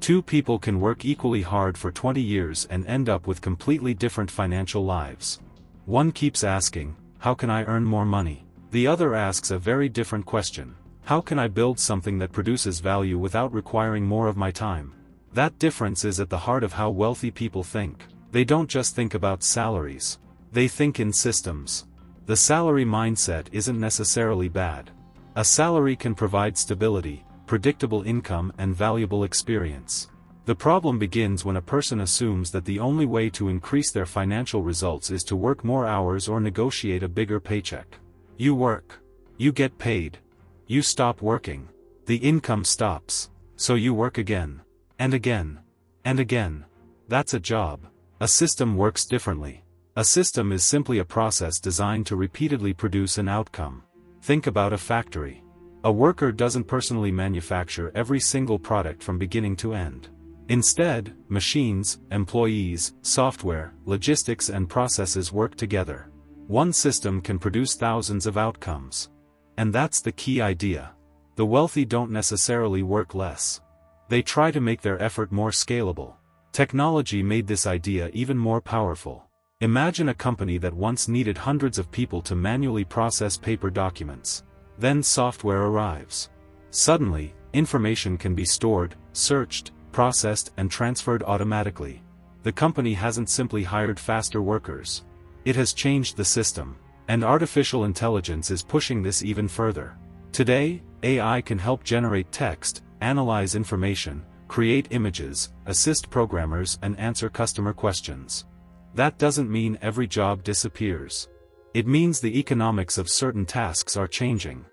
Two people can work equally hard for 20 years and end up with completely different financial lives. One keeps asking, how can I earn more money? The other asks a very different question. How can I build something that produces value without requiring more of my time? That difference is at the heart of how wealthy people think. They don't just think about salaries. They think in systems. The salary mindset isn't necessarily bad. A salary can provide stability, predictable income and valuable experience. The problem begins when a person assumes that the only way to increase their financial results is to work more hours or negotiate a bigger paycheck. You work. You get paid. You stop working. The income stops. So you work again. And again. And again. That's a job. A system works differently. A system is simply a process designed to repeatedly produce an outcome. Think about a factory. A worker doesn't personally manufacture every single product from beginning to end. Instead, machines, employees, software, logistics and processes work together. One system can produce thousands of outcomes. And that's the key idea. The wealthy don't necessarily work less. They try to make their effort more scalable. Technology made this idea even more powerful. Imagine a company that once needed hundreds of people to manually process paper documents. Then software arrives. Suddenly, information can be stored, searched, processed and transferred automatically. The company hasn't simply hired faster workers. It has changed the system. And artificial intelligence is pushing this even further. Today, AI can help generate text, analyze information, create images, assist programmers and answer customer questions. That doesn't mean every job disappears. It means the economics of certain tasks are changing.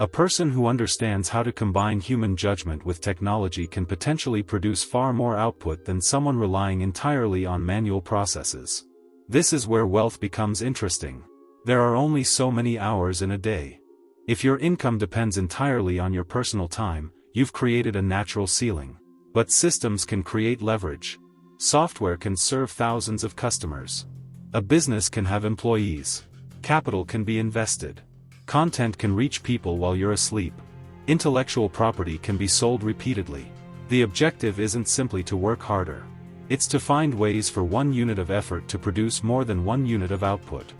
A person who understands how to combine human judgment with technology can potentially produce far more output than someone relying entirely on manual processes. This is where wealth becomes interesting. There are only so many hours in a day. If your income depends entirely on your personal time, you've created a natural ceiling. But systems can create leverage. Software can serve thousands of customers. A business can have employees. Capital can be invested. Content can reach people while you're asleep. Intellectual property can be sold repeatedly. The objective isn't simply to work harder. It's to find ways for 1 unit of effort to produce more than 1 unit of output.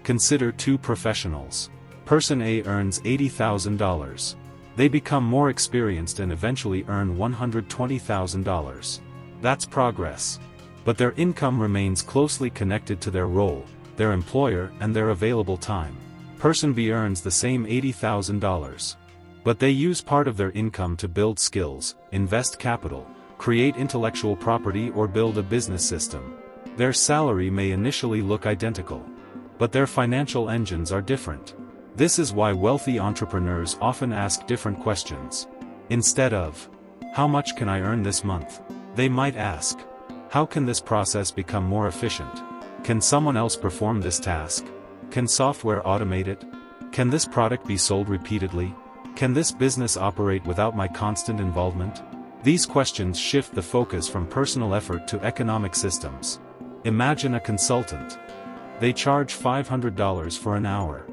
Consider two professionals. Person A earns $80,000. They become more experienced and eventually earn $120,000. That's progress. But their income remains closely connected to their role, their employer and their available time. Person B earns the same $80,000. But they use part of their income to build skills, invest capital, create intellectual property or build a business system. Their salary may initially look identical. But their financial engines are different. This is why wealthy entrepreneurs often ask different questions. Instead of, how much can I earn this month? They might ask, how can this process become more efficient? Can someone else perform this task? Can software automate it? Can this product be sold repeatedly? Can this business operate without my constant involvement? These questions shift the focus from personal effort to economic systems. Imagine a consultant. They charge $500 for an hour.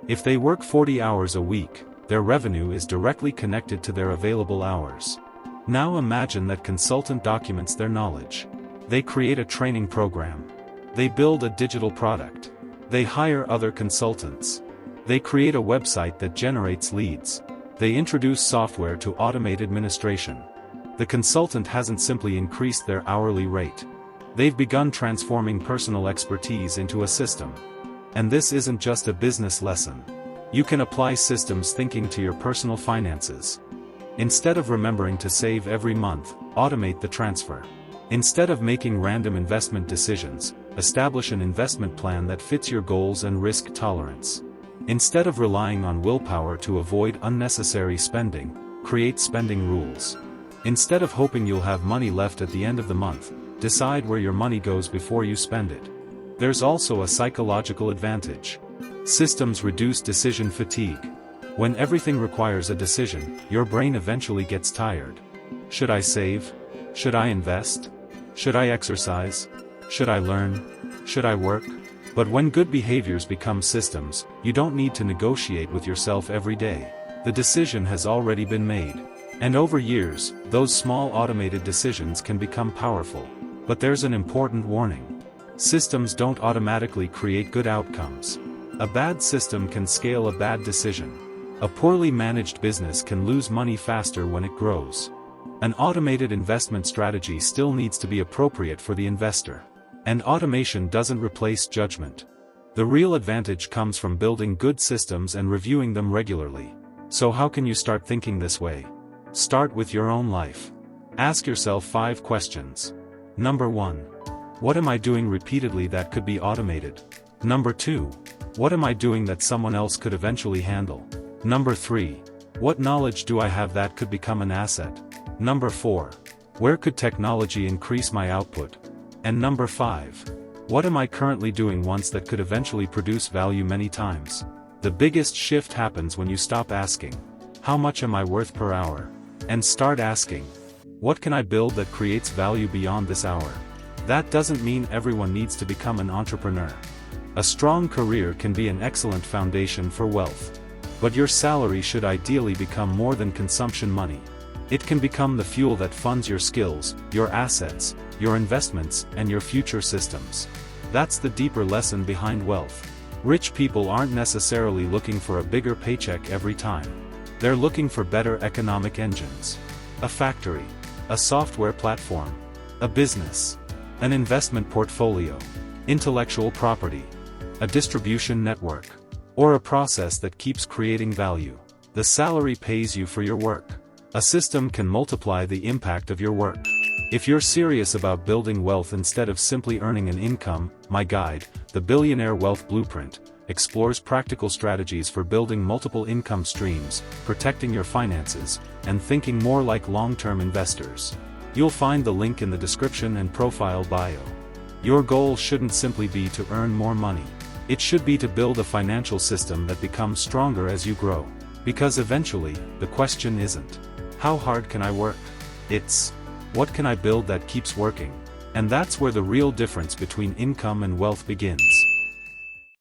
If they work 40 hours a week, their revenue is directly connected to their available hours. Now imagine that consultant documents their knowledge. They create a training program. They build a digital product. They hire other consultants. They create a website that generates leads. They introduce software to automate administration. The consultant hasn't simply increased their hourly rate. They've begun transforming personal expertise into a system. And this isn't just a business lesson. You can apply systems thinking to your personal finances. Instead of remembering to save every month, automate the transfer. Instead of making random investment decisions, establish an investment plan that fits your goals and risk tolerance. Instead of relying on willpower to avoid unnecessary spending, create spending rules. Instead of hoping you'll have money left at the end of the month, decide where your money goes before you spend it. There's also a psychological advantage. Systems reduce decision fatigue. When everything requires a decision, your brain eventually gets tired. Should I save? Should I invest? Should I exercise? Should I learn? Should I work? But when good behaviors become systems, you don't need to negotiate with yourself every day. The decision has already been made. And over years, those small automated decisions can become powerful. But there's an important warning. Systems don't automatically create good outcomes. A bad system can scale a bad decision. A poorly managed business can lose money faster when it grows. An automated investment strategy still needs to be appropriate for the investor. And automation doesn't replace judgment. The real advantage comes from building good systems and reviewing them regularly. So how can you start thinking this way? Start with your own life. Ask yourself 5 questions. Number 1. What am I doing repeatedly that could be automated? Number 2. What am I doing that someone else could eventually handle? Number 3. What knowledge do I have that could become an asset? Number 4. Where could technology increase my output? And number 5. What am I currently doing once that could eventually produce value many times? The biggest shift happens when you stop asking, how much am I worth per hour? And start asking, what can I build that creates value beyond this hour? That doesn't mean everyone needs to become an entrepreneur. A strong career can be an excellent foundation for wealth. But your salary should ideally become more than consumption money. It can become the fuel that funds your skills, your assets, your investments, and your future systems. That's the deeper lesson behind wealth. Rich people aren't necessarily looking for a bigger paycheck every time. They're looking for better economic engines. A factory, a software platform, a business, an investment portfolio, intellectual property, a distribution network, or a process that keeps creating value. The salary pays you for your work. A system can multiply the impact of your work. If you're serious about building wealth instead of simply earning an income, my guide, The Billionaire Wealth Blueprint, explores practical strategies for building multiple income streams, protecting your finances, and thinking more like long-term investors. You'll find the link in the description and profile bio. Your goal shouldn't simply be to earn more money. It should be to build a financial system that becomes stronger as you grow. Because eventually, the question isn't, how hard can I work? It's, what can I build that keeps working? And that's where the real difference between income and wealth begins.